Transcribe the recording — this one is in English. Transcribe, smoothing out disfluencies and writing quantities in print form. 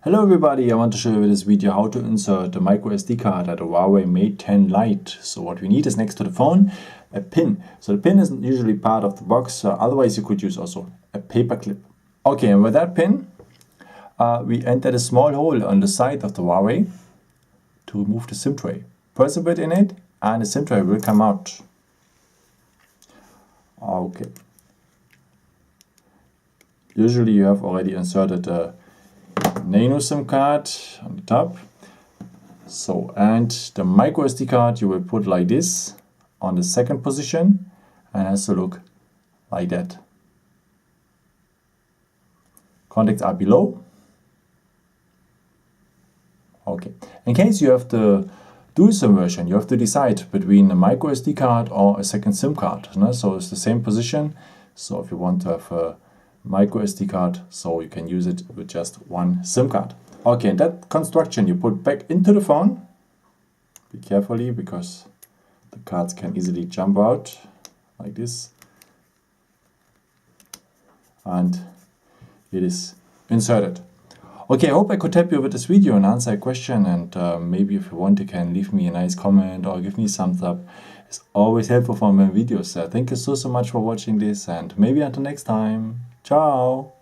Hello everybody, I want to show you in this video how to insert a microSD card at a Huawei Mate 10 Lite. So what we need is next to the phone, a pin. So the pin isn't usually part of the box, otherwise you could use also a paper clip. Okay, and with that pin, we enter a small hole on the side of the Huawei to remove the SIM tray. Press a bit in it and the SIM tray will come out. Okay. Usually you have already inserted a nano SIM card on the top. So, and the microSD card you will put like this on the second position and has to look like that. Contacts are below. Okay. In case you have the dual SIM version, you have to decide between a microSD card or a second SIM card. So it's the same position. So if you want to have a microSD card, so you can use it with just one SIM card. Okay, and that construction you put back into the phone. Be carefully because the cards can easily jump out like this. And it is inserted. Okay, I hope I could help you with this video and answer a question, and maybe if you want you can leave me a nice comment or give me a thumbs up. It's always helpful for my videos. Thank you so much for watching this, and maybe until next time. Ciao!